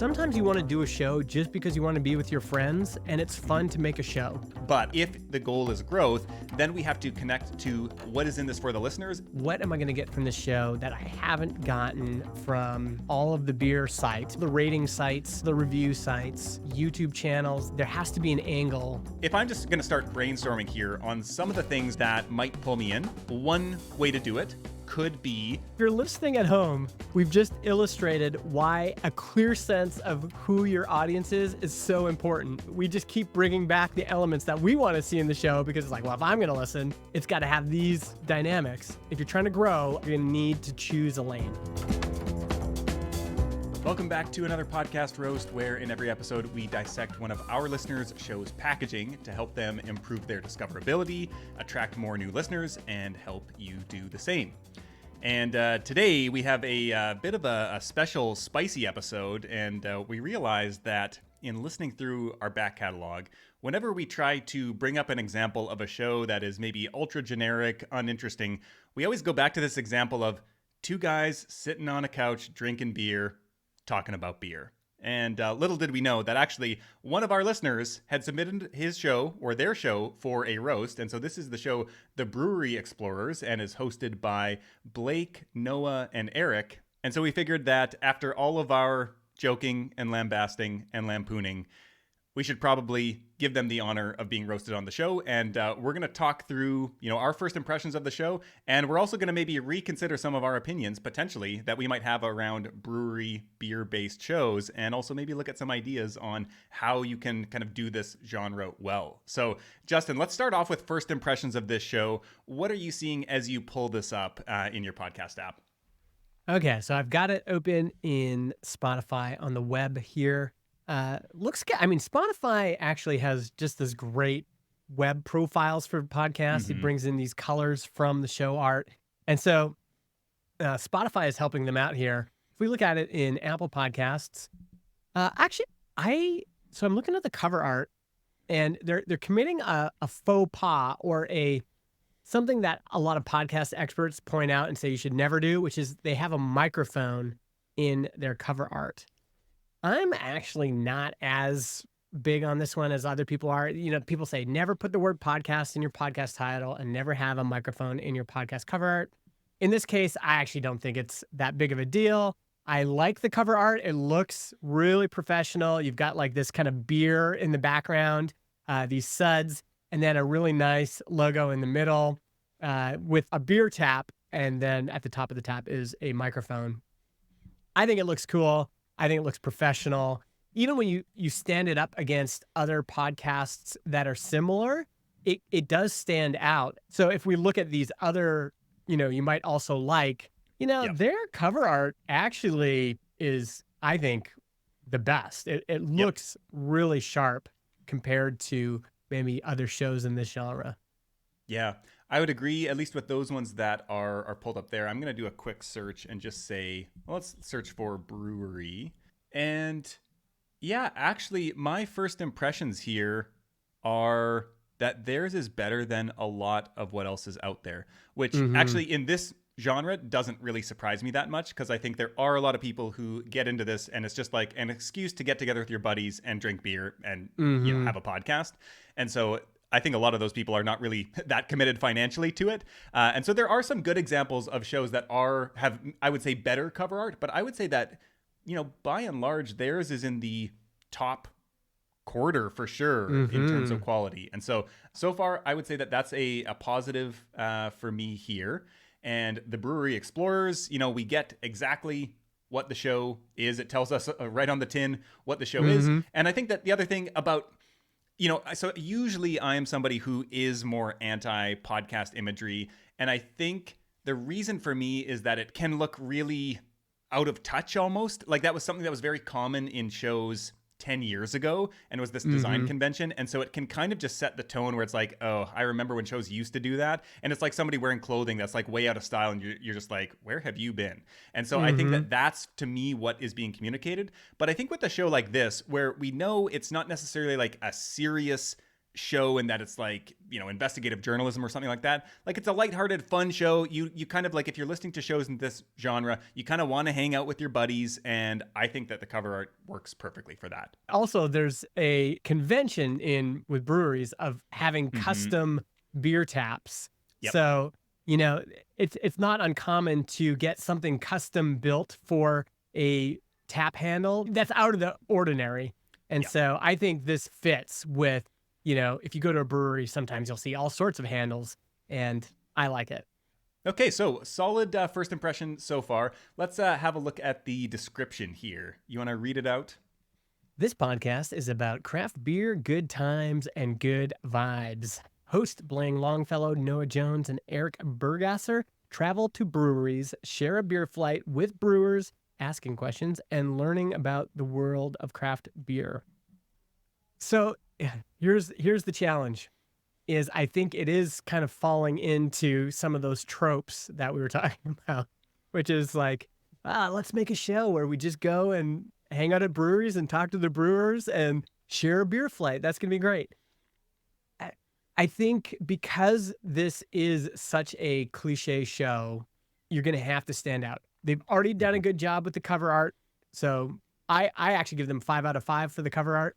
Sometimes you want to do a show just because you want to be with your friends, and it's fun to make a show. But if the goal is growth, then we have to connect to what is in this for the listeners. What am I going to get from this show that I haven't gotten from all of the beer sites, the rating sites, the review sites, YouTube channels? There has to be an angle. If I'm just going to start brainstorming here on some of the things that might pull me in, one way to do it could be... If you're listening at home, we've just illustrated why a clear sense of who your audience is so important. We just keep bringing back the elements that we want to see in the show because it's like, well, if I'm going to listen, it's got to have these dynamics. If you're trying to grow, you're going to need to choose a lane. Welcome back to another podcast roast where in every episode we dissect one of our listeners' show's packaging to help them improve their discoverability, attract more new listeners, and help you do the same. And today we have a bit of a special spicy episode, and we realized that in listening through our back catalog, whenever we try to bring up an example of a show that is maybe ultra generic, uninteresting, we always go back to this example of two guys sitting on a couch drinking beer, talking about beer. And little did we know that actually one of our listeners had submitted his show or their show for a roast. And so this is the show, The Brewery Explorers, and is hosted by Blake, Noah, and Eric. And so we figured that after all of our joking and lambasting and lampooning, we should probably give them the honor of being roasted on the show. And we're going to talk through, our first impressions of the show. And we're also going to maybe reconsider some of our opinions, potentially, that we might have around brewery beer-based shows. And also maybe look at some ideas on how you can kind of do this genre well. So, Justin, let's start off with first impressions of this show. What are you seeing as you pull this up in your podcast app? Okay, so I've got it open in Spotify on the web here. Looks good. I mean, Spotify actually has just this great web profiles for podcasts. Mm-hmm. It brings in these colors from the show art. And so Spotify is helping them out here. If we look at it in Apple Podcasts, I'm looking at the cover art, and they're committing a faux pas or something that a lot of podcast experts point out and say you should never do, which is they have a microphone in their cover art. I'm actually not as big on this one as other people are. People say never put the word podcast in your podcast title and never have a microphone in your podcast cover art. In this case, I actually don't think it's that big of a deal. I like the cover art. It looks really professional. You've got like this kind of beer in the background, these suds, and then a really nice logo in the middle with a beer tap. And then at the top of the tap is a microphone. I think it looks cool. I think it looks professional. Even when you stand it up against other podcasts that are similar, it does stand out. So if we look at these other, you might also like, Yep. Their cover art actually is, I think, the best. It looks really sharp compared to maybe other shows in this genre. Yeah, I would agree, at least with those ones that are pulled up there. I'm going to do a quick search and just say, well, let's search for brewery. And yeah, actually, my first impressions here are that theirs is better than a lot of what else is out there, which actually in this genre doesn't really surprise me that much, because I think there are a lot of people who get into this and it's just like an excuse to get together with your buddies and drink beer and have a podcast. And so I think a lot of those people are not really that committed financially to it. And so there are some good examples of shows that have, I would say, better cover art. But I would say that, by and large, theirs is in the top quarter for sure in terms of quality. And so far, I would say that that's a positive for me here. And the Brewery Explorers, we get exactly what the show is. It tells us right on the tin what the show is. And I think that the other thing about, so usually I am somebody who is more anti-podcast imagery. And I think the reason for me is that it can look really out of touch almost. Like that was something that was very common in shows 10 years ago, and it was this design convention. And so it can kind of just set the tone where it's like, oh, I remember when shows used to do that. And it's like somebody wearing clothing that's like way out of style, and you're just like, where have you been? And so I think that that's, to me, what is being communicated. But I think with a show like this, where we know it's not necessarily like a serious show in that it's like, investigative journalism or something like that. Like, it's a lighthearted, fun show. You kind of like, if you're listening to shows in this genre, you kind of want to hang out with your buddies, and I think that the cover art works perfectly for that. Also, there's a convention with breweries of having Mm-hmm. custom beer taps. Yep. So, it's not uncommon to get something custom built for a tap handle that's out of the ordinary. And Yeah. so I think this fits with, if you go to a brewery, sometimes you'll see all sorts of handles, and I like it. Okay, so solid first impression so far. Let's have a look at the description here. You want to read it out? This podcast is about craft beer, good times, and good vibes. Host Blaine Longfellow, Noah Jones, and Eric Bergasser travel to breweries, share a beer flight with brewers, asking questions, and learning about the world of craft beer. So here's the challenge. Is I think it is kind of falling into some of those tropes that we were talking about, which is like, let's make a show where we just go and hang out at breweries and talk to the brewers and share a beer flight. That's going to be great. I think because this is such a cliche show, you're going to have to stand out. They've already done a Mm-hmm. good job with the cover art. So I actually give them 5 out of 5 for the cover art.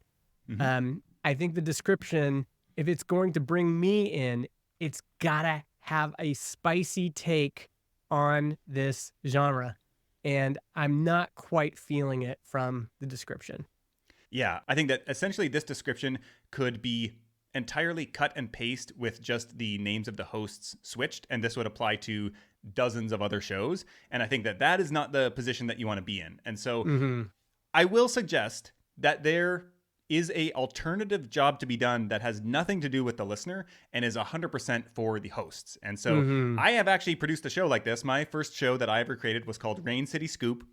Mm-hmm. I think the description, if it's going to bring me in, it's gotta have a spicy take on this genre. And I'm not quite feeling it from the description. Yeah, I think that essentially this description could be entirely cut and paste with just the names of the hosts switched, and this would apply to dozens of other shows. And I think that that is not the position that you want to be in. And so Mm-hmm. I will suggest that there is a alternative job to be done that has nothing to do with the listener and is 100% for the hosts. And so Mm-hmm. I have actually produced a show like this. My first show that I ever created was called Rain City Scoop.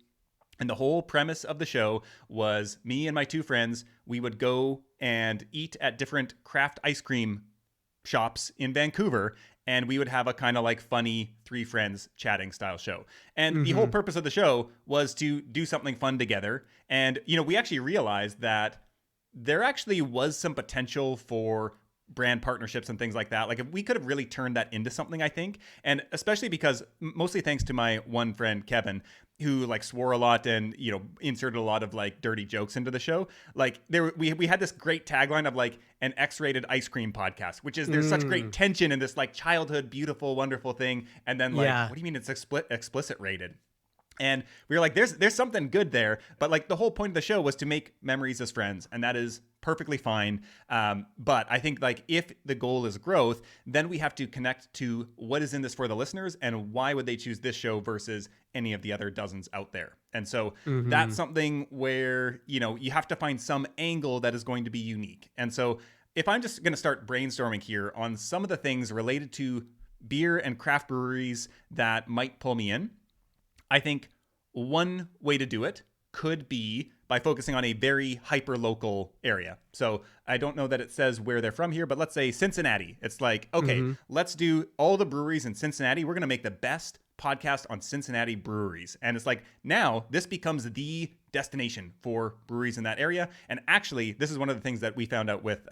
And the whole premise of the show was me and my 2 friends, we would go and eat at different craft ice cream shops in Vancouver, and we would have a kind of like funny 3 friends chatting style show. And the whole Mm-hmm. purpose of the show was to do something fun together. And, we actually realized that there actually was some potential for brand partnerships and things like that. Like, if we could have really turned that into something, I think. And especially because, mostly thanks to my one friend Kevin, who like swore a lot and inserted a lot of like dirty jokes into the show. Like, we had this great tagline of like an X-rated ice cream podcast, which is, there's such great tension in this like childhood beautiful wonderful thing, and then like, Yeah. what do you mean it's explicit rated? And we were like, there's something good there. But like, the whole point of the show was to make memories as friends. And that is perfectly fine. But I think like, if the goal is growth, then we have to connect to what is in this for the listeners and why would they choose this show versus any of the other dozens out there. And so Mm-hmm. that's something where, you have to find some angle that is going to be unique. And so if I'm just going to start brainstorming here on some of the things related to beer and craft breweries that might pull me in, I think one way to do it could be by focusing on a very hyper local area. So I don't know that it says where they're from here, but let's say Cincinnati. It's like, okay, Mm-hmm. let's do all the breweries in Cincinnati. We're going to make the best podcast on Cincinnati breweries. And it's like, now this becomes the destination for breweries in that area. And actually, this is one of the things that we found out with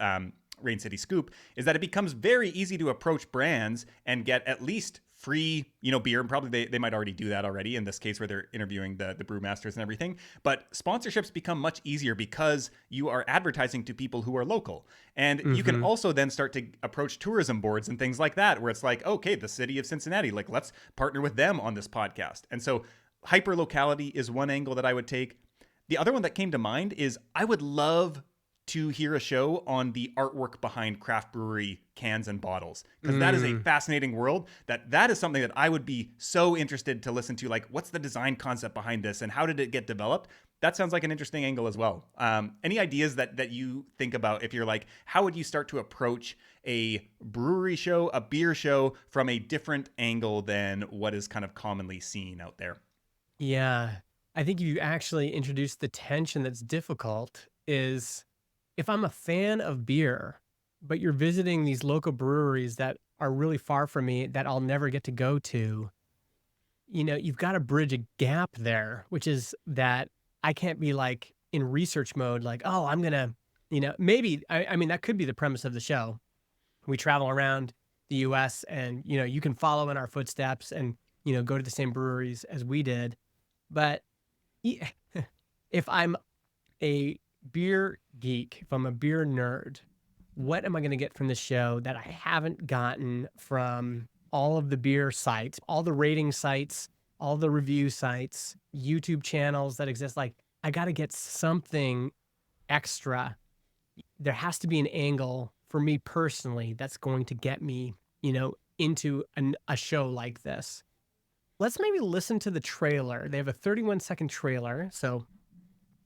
Rain City Scoop, is that it becomes very easy to approach brands and get at least free, beer. And probably they might already do that already in this case where they're interviewing the brewmasters and everything. But sponsorships become much easier because you are advertising to people who are local. And you can Mm-hmm. also then start to approach tourism boards and things like that, where it's like, okay, the city of Cincinnati, like, let's partner with them on this podcast. And so hyper locality is one angle that I would take. The other one that came to mind is, I would love to hear a show on the artwork behind craft brewery cans and bottles, because that is a fascinating world. That is something that I would be so interested to listen to. Like, what's the design concept behind this and how did it get developed? That sounds like an interesting angle as well. Any ideas that you think about, if you're like, how would you start to approach a brewery show, a beer show, from a different angle than what is kind of commonly seen out there? Yeah. I think you actually introduced the tension that's difficult is if I'm a fan of beer, but you're visiting these local breweries that are really far from me that I'll never get to go to, you've got to bridge a gap there, which is that I can't be like in research mode, like, oh, I'm going to maybe, I mean, that could be the premise of the show. We travel around the US and, you can follow in our footsteps and, go to the same breweries as we did. But e- if I'm a beer geek, if I'm a beer nerd, what am I going to get from the show that I haven't gotten from all of the beer sites, all the rating sites, all the review sites, YouTube channels that exist? Like, I got to get something extra. There has to be an angle for me personally that's going to get me, into a show like this. Let's maybe listen to the trailer. They have a 31-second trailer. So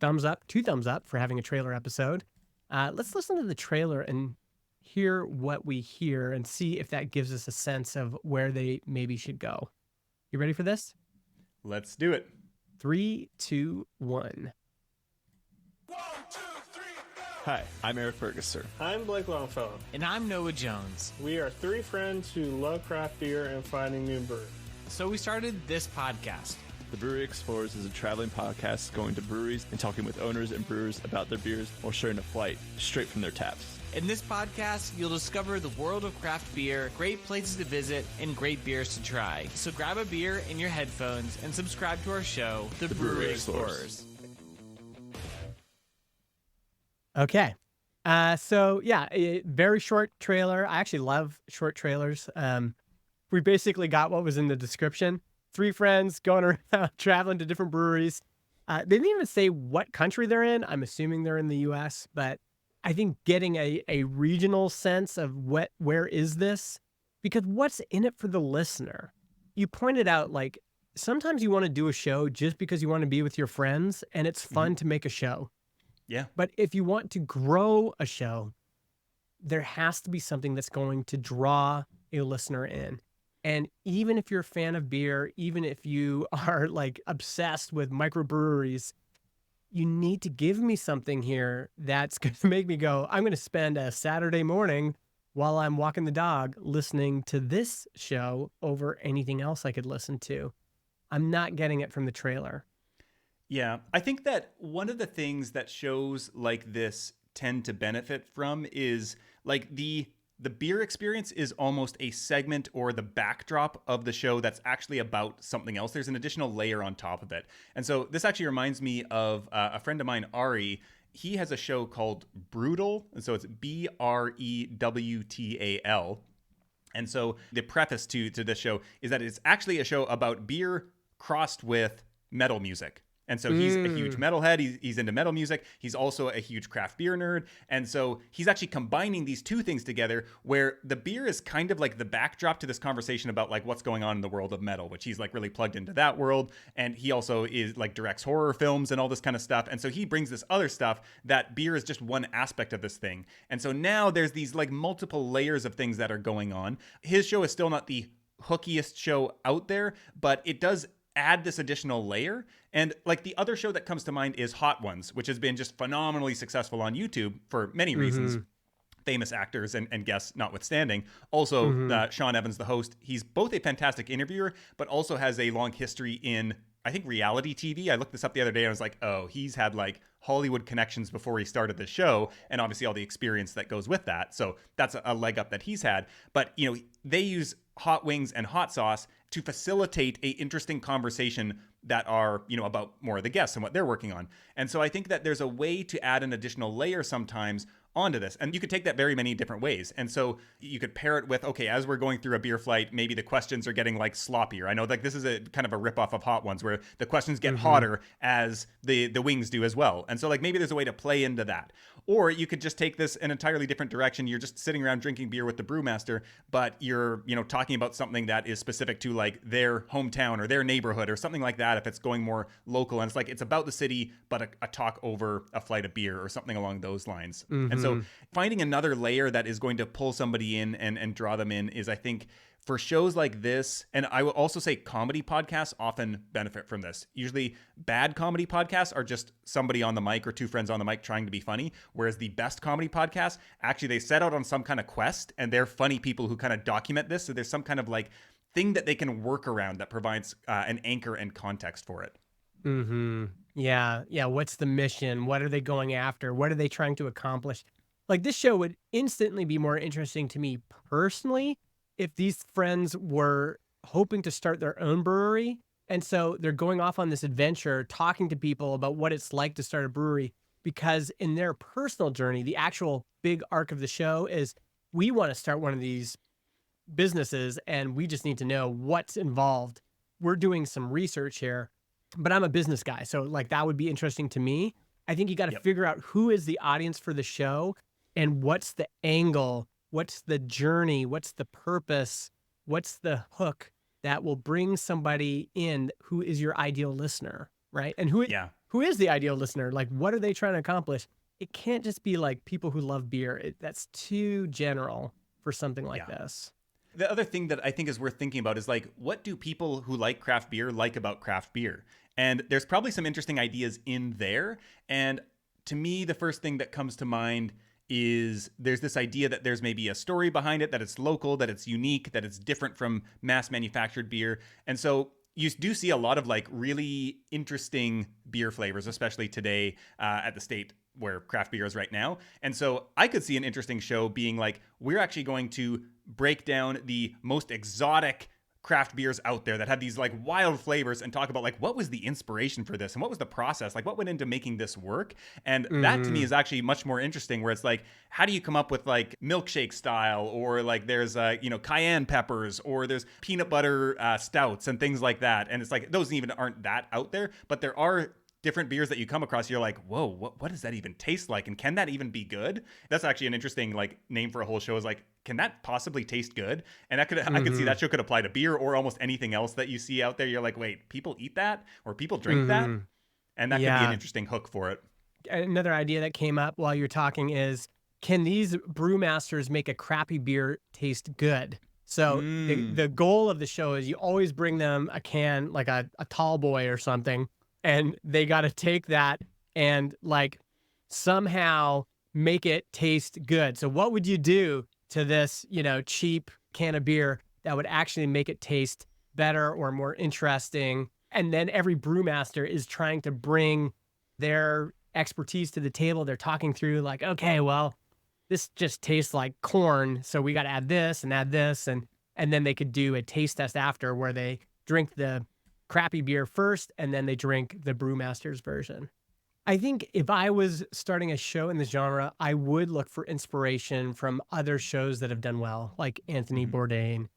thumbs up, 2 thumbs up for having a trailer episode. Let's listen to the trailer and hear what we hear and see if that gives us a sense of where they maybe should go. You ready for this? Let's do it. 3, 2, 1. Hi, I'm Eric Ferguson. I'm Blake Longfellow. And I'm Noah Jones. We are 3 friends who love craft beer and finding new brews. So we started this podcast. The Brewery Explorers is a traveling podcast going to breweries and talking with owners and brewers about their beers while sharing a flight straight from their taps. In this podcast, you'll discover the world of craft beer, great places to visit, and great beers to try. So grab a beer in your headphones and subscribe to our show, The Brewery Explorers. Okay. So yeah, a very short trailer. I actually love short trailers. We basically got what was in the description. 3 friends going around traveling to different breweries. They didn't even say what country they're in. I'm assuming they're in the US, but I think getting a regional sense of where is this? Because what's in it for the listener? You pointed out, like, sometimes you want to do a show just because you want to be with your friends and it's fun to make a show. Yeah. But if you want to grow a show, there has to be something that's going to draw a listener in. And even if you're a fan of beer, even if you are like obsessed with microbreweries, you need to give me something here that's going to make me go, I'm going to spend a Saturday morning while I'm walking the dog listening to this show over anything else I could listen to. I'm not getting it from the trailer. Yeah, I think that one of the things that shows like this tend to benefit from is like the beer experience is almost a segment or the backdrop of the show that's actually about something else. There's an additional layer on top of it. And so this actually reminds me of a friend of mine, Ari. He has a show called Brutal. And so it's BREWTAL. And so the preface to this show is that it's actually a show about beer crossed with metal music. And so he's a huge metalhead. He's into metal music. He's also a huge craft beer nerd. And so he's actually combining these two things together where the beer is kind of like the backdrop to this conversation about like what's going on in the world of metal, which he's like really plugged into that world. And he also is like directs horror films and all this kind of stuff. And so he brings this other stuff that beer is just one aspect of this thing. And so now there's these like multiple layers of things that are going on. His show is still not the hookiest show out there, but it does add this additional layer. And like the other show that comes to mind is Hot Ones, which has been just phenomenally successful on YouTube for many reasons. Famous actors and guests notwithstanding. Also, Sean Evans, the host, he's both a fantastic interviewer, but also has a long history in, I think, reality TV. I looked this up the other day and I was like, oh, he's had like Hollywood connections before he started the show, and obviously all the experience that goes with that. So that's a leg up that he's had. But, you know, they use hot wings and hot sauce to facilitate a interesting conversation that are, you know, about more of the guests and what they're working on. And so I think that there's a way to add an additional layer sometimes onto this. And you could take that very many different ways. And so you could pair it with, okay, as we're going through a beer flight, maybe the questions are getting like sloppier. I know like this is a kind of a ripoff of Hot Ones where the questions get hotter as the wings do as well. And so like maybe there's a way to play into that. Or you could just take this an entirely different direction. You're just sitting around drinking beer with the brewmaster, but you're, you know, talking about something that is specific to like their hometown or their neighborhood or something like that if it's going more local. And it's like it's about the city, but a talk over a flight of beer or something along those lines. And so finding another layer that is going to pull somebody in and draw them in is, I think, for shows like this, and I will also say comedy podcasts often benefit from this. Usually bad comedy podcasts are just somebody on the mic or 2 friends on the mic trying to be funny, whereas the best comedy podcasts, actually they set out on some kind of quest and they're funny people who kind of document this. So there's some kind of like thing that they can work around that provides an anchor and context for it. Yeah, yeah. What's the mission? What are they going after? What are they trying to accomplish? Like this show would instantly be more interesting to me personally if these friends were hoping to start their own brewery. And so they're going off on this adventure, talking to people about what it's like to start a brewery. Because in their personal journey, the actual big arc of the show is we want to start one of these businesses and we just need to know what's involved. We're doing some research here, but I'm a business guy. So like that would be interesting to me. I think you got to Yep. figure out who is the audience for the show and what's the angle, what's the journey, what's the purpose, what's the hook that will bring somebody in who is your ideal listener, right? And Yeah. who is the ideal listener? Like what are they trying to accomplish? It can't just be like people who love beer. That's too general for something like Yeah. this. The other thing that I think is worth thinking about is like, what do people who like craft beer like about craft beer? And there's probably some interesting ideas in there. And to me, the first thing that comes to mind is there's this idea that there's maybe a story behind it, that it's local, that it's unique, that it's different from mass manufactured beer. And so you do see a lot of like really interesting beer flavors, especially today at the state where craft beer is right now. And so I could see an interesting show being like, we're actually going to break down the most exotic craft beers out there that have these like wild flavors and talk about like what was the inspiration for this and what was the process, like what went into making this work. And that to me is actually much more interesting, where it's like, how do you come up with like milkshake style, or like there's cayenne peppers, or there's peanut butter stouts and things like that. And it's like those even aren't that out there, but there are different beers that you come across, you're like, whoa, what does that even taste like? And can that even be good? That's actually an interesting like name for a whole show, is like, can that possibly taste good? And that could I could see that show could apply to beer or almost anything else that you see out there. You're like, wait, people eat that or people drink that? And that could be an Yeah. interesting hook for it. Another idea that came up while you're talking is, can these brewmasters make a crappy beer taste good? So the goal of the show is you always bring them a can, like a tall boy or something, and they got to take that and like somehow make it taste good. So what would you do to this, cheap can of beer that would actually make it taste better or more interesting? And then every brewmaster is trying to bring their expertise to the table. They're talking through like, okay, well, this just tastes like corn, so we got to add this and add this, and then they could do a taste test after where they drink the crappy beer first and then they drink the brewmaster's version. I think if I was starting a show in this genre, I would look for inspiration from other shows that have done well, like Anthony Bourdain.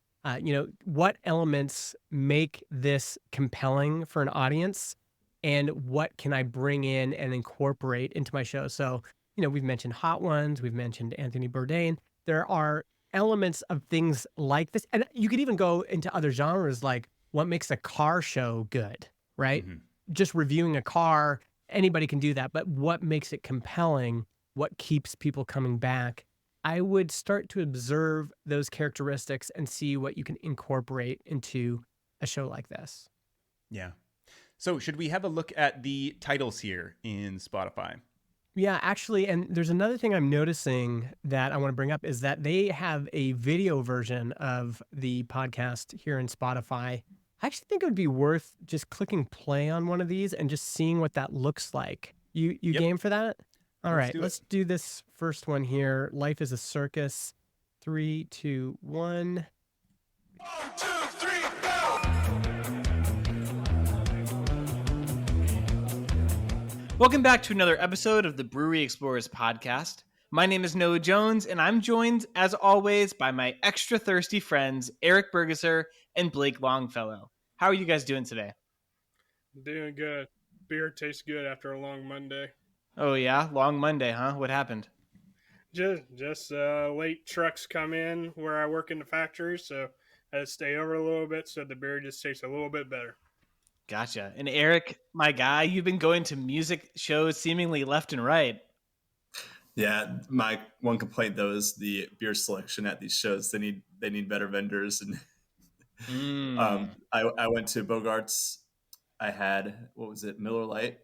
What elements make this compelling for an audience, and what can I bring in and incorporate into my show? So, we've mentioned Hot Ones, we've mentioned Anthony Bourdain. There are elements of things like this, and you could even go into other genres, like what makes a car show good, right? Just reviewing a car, anybody can do that, but what makes it compelling? What keeps people coming back? I would start to observe those characteristics and see what you can incorporate into a show like this. Yeah. So should we have a look at the titles here in Spotify? Yeah, actually, and there's another thing I'm noticing that I want to bring up is that they have a video version of the podcast here in Spotify. I actually think it would be worth just clicking play on one of these and just seeing what that looks like. You Yep. game for that? All Let's right, do it. let's do this first one here. Life is a Circus. 3, 2, 1. Welcome back to another episode of the Brewery Explorers podcast. My name is Noah Jones, and I'm joined, as always, by my extra thirsty friends, Eric Bergeser and Blake Longfellow. How are you guys doing today? Doing good. Beer tastes good after a long Monday. Oh yeah? Long Monday, huh? What happened? Just late trucks come in where I work in the factory, so I had to stay over a little bit so the beer just tastes a little bit better. Gotcha. And Eric, my guy, you've been going to music shows seemingly left and right. Yeah, my one complaint though is the beer selection at these shows. They need better vendors, and I went to Bogart's. I had, what was it, Miller Lite,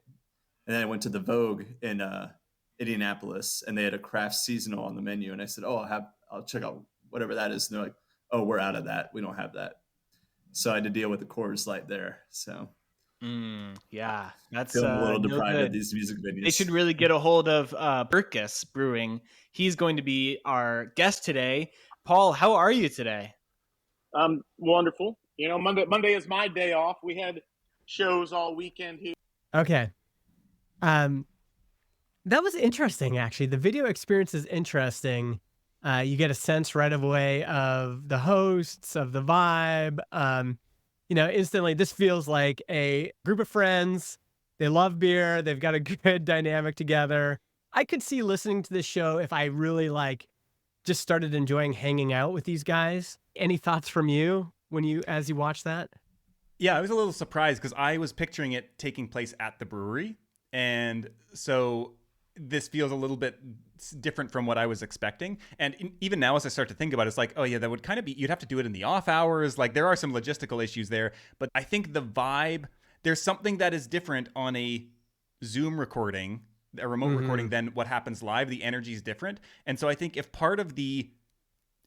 and then I went to the Vogue in Indianapolis, and they had a craft seasonal on the menu, and I said, "Oh, I'll check out whatever that is." And they're like, "Oh, we're out of that. We don't have that." So I had to deal with the Coors Light there. So Yeah, that's Feeling a little no deprived at good. these music They should venues. really get a hold of Burkus Brewing. He's going to be our guest today. Paul, how are you today? Wonderful. You know, Monday is my day off. We had shows all weekend here. Okay. Um, that was interesting, actually. The video experience is interesting. You get a sense right away of the hosts, of the vibe. Instantly, this feels like a group of friends. They love beer. They've got a good dynamic together. I could see listening to this show if I really just started enjoying hanging out with these guys. Any thoughts from you as you watch that? Yeah, I was a little surprised because I was picturing it taking place at the brewery. And so this feels a little bit different from what I was expecting. And even now, as I start to think about it, it's like, oh, yeah, that would kind of be, you'd have to do it in the off hours. Like, there are some logistical issues there. But I think the vibe, there's something that is different on a Zoom recording, a remote recording, than what happens live. The energy is different. And so I think if part of the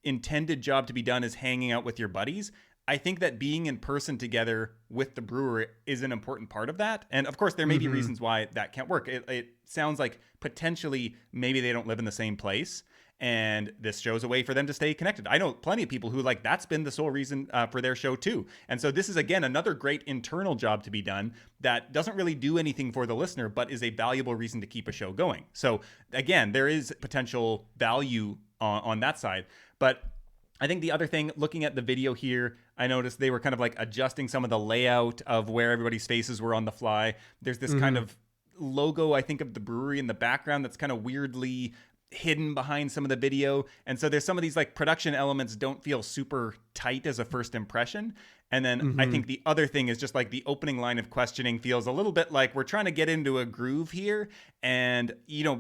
intended job to be done is hanging out with your buddies, I think that being in person together with the brewer is an important part of that. And of course, there may be reasons why that can't work. It sounds like potentially maybe they don't live in the same place, and this shows a way for them to stay connected. I know plenty of people who that's been the sole reason for their show too. And so this is, again, another great internal job to be done that doesn't really do anything for the listener, but is a valuable reason to keep a show going. So again, there is potential value on that side. But I think the other thing, looking at the video here, I noticed they were kind of adjusting some of the layout of where everybody's faces were on the fly. There's this kind of logo, I think, of the brewery in the background that's kind of weirdly hidden behind some of the video. And so there's some of these production elements don't feel super tight as a first impression. And then I think the other thing is just the opening line of questioning feels a little bit like we're trying to get into a groove here. And,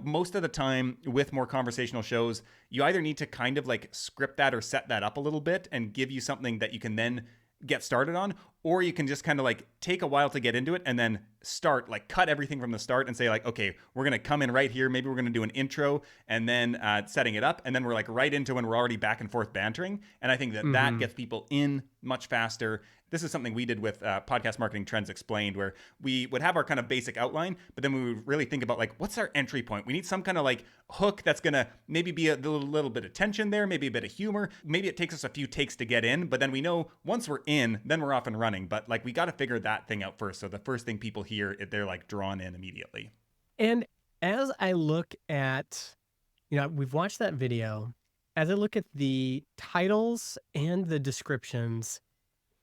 most of the time with more conversational shows, you either need to kind of script that or set that up a little bit and give you something that you can then get started on, or you can just kind of take a while to get into it and then start, cut everything from the start and say okay, we're going to come in right here. Maybe we're going to do an intro and then setting it up. And then we're right into when we're already back and forth bantering. And I think that gets people in much faster. This is something we did with Podcast Marketing Trends Explained, where we would have our kind of basic outline, but then we would really think about what's our entry point? We need some kind of hook that's going to maybe be a little bit of tension there, maybe a bit of humor. Maybe it takes us a few takes to get in, but then we know once we're in, then we're off and running. But we got to figure that thing out first. So the first thing people hear, they're drawn in immediately. And as I look at, we've watched that video, as I look at the titles and the descriptions,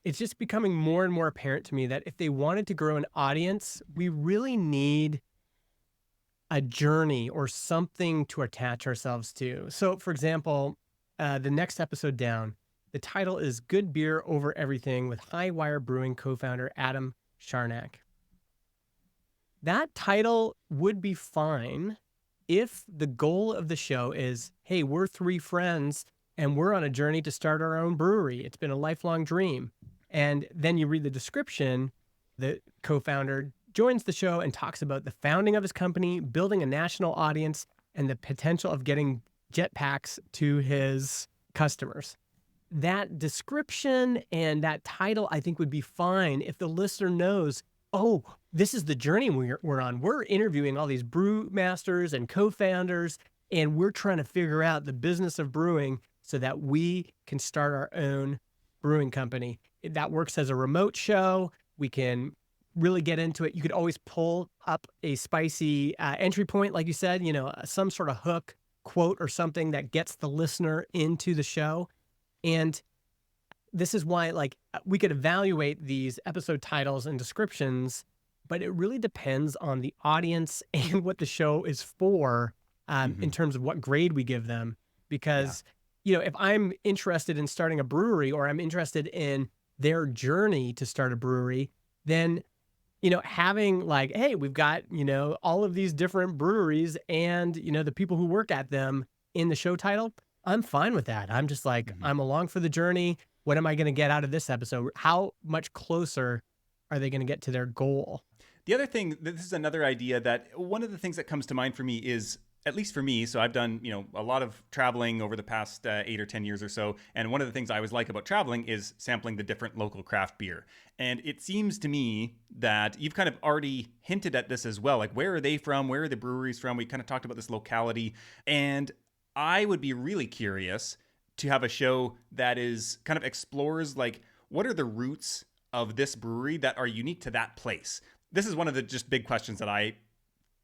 it's just becoming more and more apparent to me that if they wanted to grow an audience, we really need a journey or something to attach ourselves to. So, for example, the next episode down, the title is Good Beer Over Everything with High Wire Brewing co-founder Adam Charnack. That title would be fine if the goal of the show is, hey, we're three friends and we're on a journey to start our own brewery. It's been a lifelong dream. And then you read the description, the co-founder joins the show and talks about the founding of his company, building a national audience, and the potential of getting jetpacks to his customers. That description and that title, I think, would be fine if the listener knows, oh, this is the journey we're on. We're interviewing all these brewmasters and co-founders, and we're trying to figure out the business of brewing so that we can start our own brewing company. That works as a remote show. We can really get into it. You could always pull up a spicy entry point, like you said, some sort of hook, quote, or something that gets the listener into the show. And this is why, we could evaluate these episode titles and descriptions, but it really depends on the audience and what the show is for in terms of what grade we give them. Because, if I'm interested in starting a brewery or I'm interested in their journey to start a brewery, then, having hey, we've got, all of these different breweries and, the people who work at them in the show title, I'm fine with that. I'm just I'm along for the journey. What am I going to get out of this episode? How much closer are they going to get to their goal? The other thing, this is another idea that one of the things that comes to mind for me is at least for me, so I've done, a lot of traveling over the past 8 or 10 years or so. And one of the things I always like about traveling is sampling the different local craft beer. And it seems to me that you've kind of already hinted at this as well. Like, where are they from? Where are the breweries from? We kind of talked about this locality. And I would be really curious to have a show that is kind of explores, like, what are the roots of this brewery that are unique to that place? This is one of the just big questions that I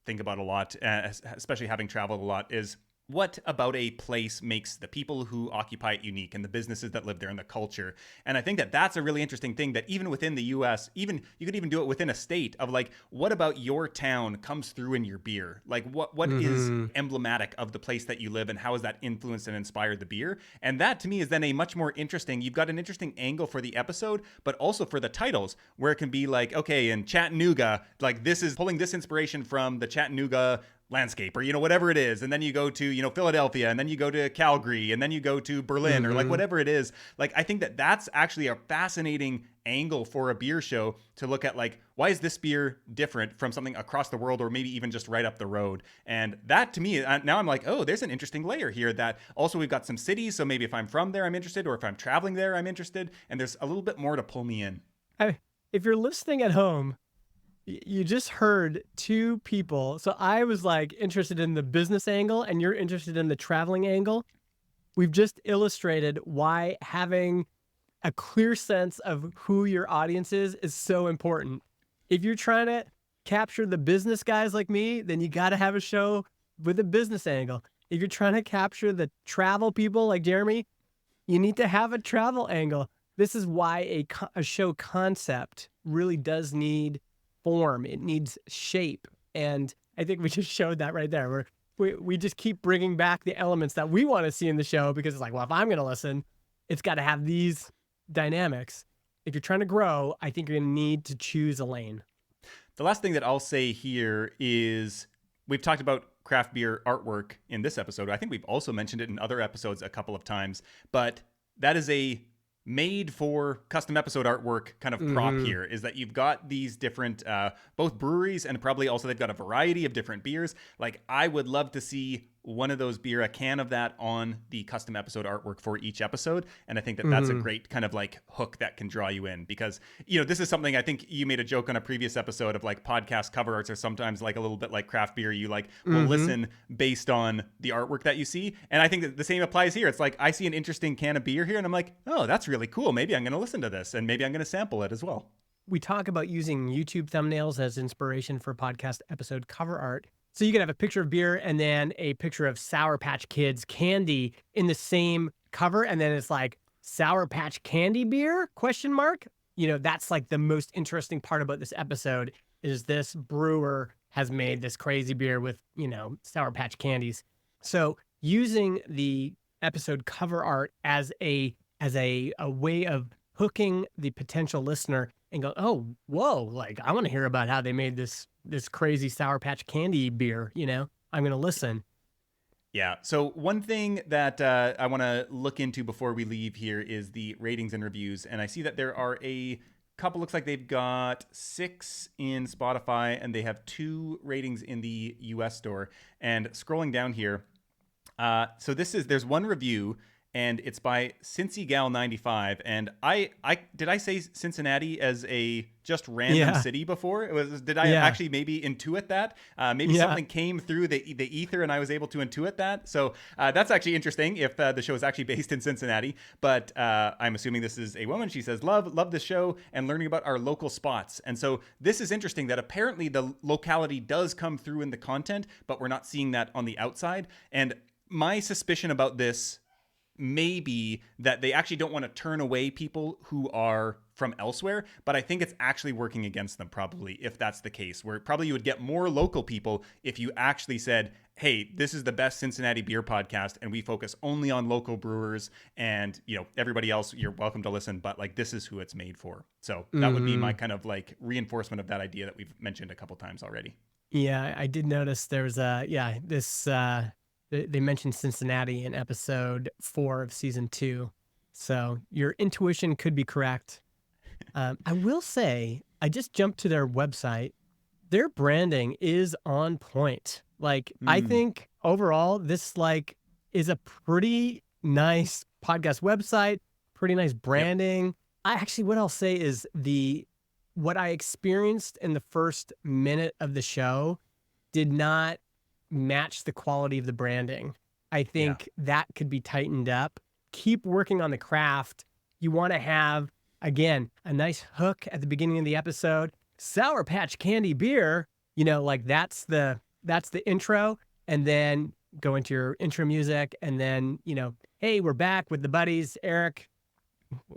think about a lot, especially having traveled a lot, is what about a place makes the people who occupy it unique, and the businesses that live there, and the culture. And I think that that's a really interesting thing, that even within the US, even you could even do it within a state, of like, what about your town comes through in your beer? Like, what is emblematic of the place that you live, and how has that influenced and inspired the beer? And that to me is then a much more interesting, you've got an interesting angle for the episode, but also for the titles, where it can be like, okay, in Chattanooga, like, this is pulling this inspiration from the Chattanooga landscape, or whatever it is, and then you go to Philadelphia, and then you go to Calgary, and then you go to Berlin, or like whatever it is. Like, I think that that's actually a fascinating angle for a beer show, to look at, like, why is this beer different from something across the world, or maybe even just right up the road? And that to me, now I'm like, oh, there's an interesting layer here, that also we've got some cities, so maybe if I'm from there I'm interested, or if I'm traveling there I'm interested, and there's a little bit more to pull me in. If you're listening at home, you just heard two people. So I was like interested in the business angle, and you're interested in the traveling angle. We've just illustrated why having a clear sense of who your audience is so important. If you're trying to capture the business guys like me, then you got to have a show with a business angle. If you're trying to capture the travel people like Jeremy, you need to have a travel angle. This is why a show concept really does need form. It needs shape. And I think we just showed that right there. We just keep bringing back the elements that we want to see in the show, because it's like, well, if I'm going to listen, it's got to have these dynamics. If you're trying to grow, I think you're going to need to choose a lane. The last thing that I'll say here is, we've talked about craft beer artwork in this episode. I think we've also mentioned it in other episodes a couple of times, but that is a made for custom episode artwork kind of prop here, is that you've got these different both breweries, and probably also they've got a variety of different beers. Like, I would love to see one of those beer, a can of that, on the custom episode artwork for each episode. And I think that that's a great kind of like hook that can draw you in, because this is something, I think you made a joke on a previous episode of, like, podcast cover arts are sometimes like a little bit like craft beer. You like will listen based on the artwork that you see. And I think that the same applies here. It's like, I see an interesting can of beer here, and I'm like, oh, that's really cool. Maybe I'm going to listen to this, and maybe I'm going to sample it as well. We talk about using YouTube thumbnails as inspiration for podcast episode cover art. So you could have a picture of beer and then a picture of Sour Patch Kids candy in the same cover, and then it's like Sour Patch Candy beer ? That's like the most interesting part about this episode, is this brewer has made this crazy beer with, Sour Patch candies. So using the episode cover art as a way of hooking the potential listener and go, oh, whoa, like, I want to hear about how they made this crazy Sour Patch Candy beer, I'm going to listen. Yeah. So one thing that I want to look into before we leave here is the ratings and reviews. And I see that there are a couple, looks like they've got 6 in Spotify, and they have 2 ratings in the US store. And scrolling down here, so there's one review, and it's by CincyGal95. And did I say Cincinnati as a just random city before? Did I actually maybe intuit that? Maybe something came through the ether, and I was able to intuit that. So that's actually interesting, if the show is actually based in Cincinnati. But I'm assuming this is a woman. She says, love the show and learning about our local spots. And so this is interesting, that apparently the locality does come through in the content, but we're not seeing that on the outside. And my suspicion about this may be that they actually don't want to turn away people who are from elsewhere, but I think it's actually working against them, probably, if that's the case, where probably you would get more local people if you actually said, hey, this is the best Cincinnati beer podcast, and we focus only on local brewers, and everybody else, you're welcome to listen, but like, this is who it's made for. So that would be my kind of like reinforcement of that idea that we've mentioned a couple times already. Yeah, I did notice there's they mentioned Cincinnati in episode 4 of season 2. So your intuition could be correct. I will say, I just jumped to their website. Their branding is on point. Like, I think overall, this like is a pretty nice podcast website, pretty nice branding. I actually, what I'll say is what I experienced in the first minute of the show did not match the quality of the branding. I think that could be tightened up. Keep working on the craft. You want to have, again, a nice hook at the beginning of the episode. Sour Patch Candy beer, like that's the intro, and then go into your intro music, and then, hey, we're back with the buddies, Eric,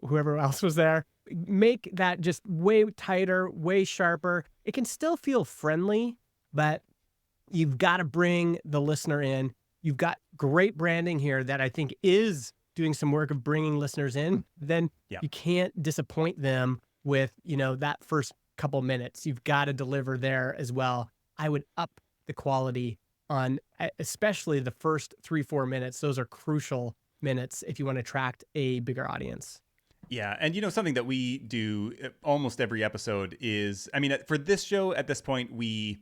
whoever else was there. Make that just way tighter, way sharper. It can still feel friendly, but you've got to bring the listener in. You've got great branding here that I think is doing some work of bringing listeners in. Then you can't disappoint them with, that first couple minutes. You've got to deliver there as well. I would up the quality on especially the first 3-4 minutes. Those are crucial minutes if you want to attract a bigger audience. Yeah. And, something that we do almost every episode is, for this show at this point, we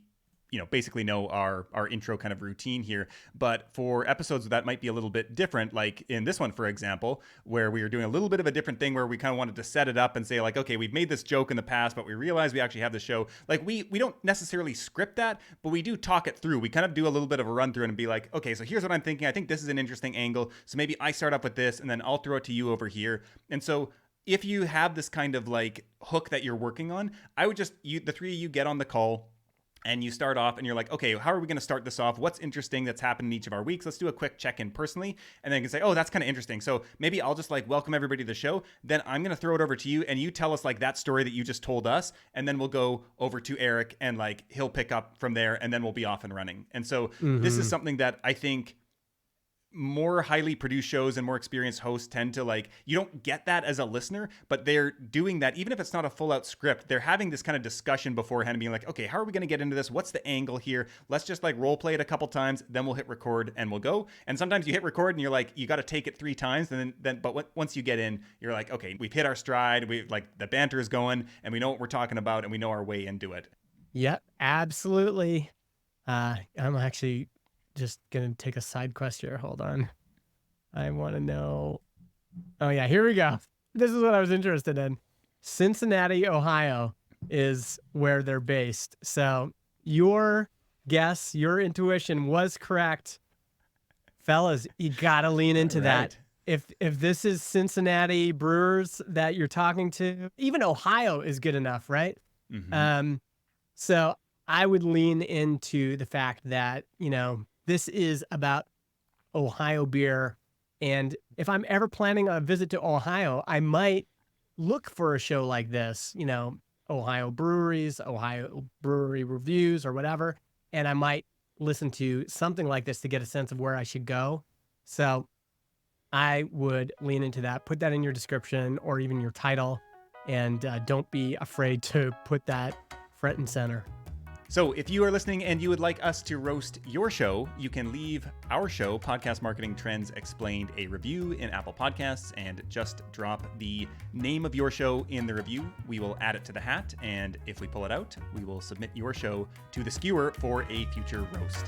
basically know our intro kind of routine here. But for episodes that might be a little bit different, like in this one, for example, where we were doing a little bit of a different thing where we kind of wanted to set it up and say like, okay, we've made this joke in the past, but we realize we actually have the show. Like we don't necessarily script that, but we do talk it through. We kind of do a little bit of a run through and be like, okay, so here's what I'm thinking. I think this is an interesting angle. So maybe I start up with this and then I'll throw it to you over here. And so if you have this kind of like hook that you're working on, I would just, the three of you get on the call, and you start off and you're like, okay, how are we going to start this off? What's interesting that's happened in each of our weeks? Let's do a quick check-in personally. And then you can say, oh, that's kind of interesting. So maybe I'll just like welcome everybody to the show. Then I'm going to throw it over to you and you tell us like that story that you just told us. And then we'll go over to Eric and like he'll pick up from there and then we'll be off and running. And so this is something that I think more highly produced shows and more experienced hosts tend to like, you don't get that as a listener, but they're doing that. Even if it's not a full out script, they're having this kind of discussion beforehand and being like, okay, how are we going to get into this? What's the angle here? Let's just like role play it a couple times. Then we'll hit record and we'll go. And sometimes you hit record and you're like, you got to take it 3 times. And but once you get in, you're like, okay, we've hit our stride. We like the banter is going and we know what we're talking about and we know our way into it. Yep, absolutely. I'm actually just gonna take a side quest here. Hold on. I want to know. Oh yeah, here we go. This is what I was interested in. Cincinnati, Ohio is where they're based. So your guess, your intuition was correct. Fellas, you gotta lean into that. If this is Cincinnati Brewers that you're talking to, even Ohio is good enough, right? So I would lean into the fact that, this is about Ohio beer. And if I'm ever planning a visit to Ohio, I might look for a show like this, Ohio breweries, Ohio brewery reviews or whatever. And I might listen to something like this to get a sense of where I should go. So I would lean into that, put that in your description or even your title. And don't be afraid to put that front and center. So if you are listening and you would like us to roast your show, you can leave our show, Podcast Marketing Trends Explained, a review in Apple Podcasts and just drop the name of your show in the review. We will add it to the hat, and if we pull it out, we will submit your show to the skewer for a future roast.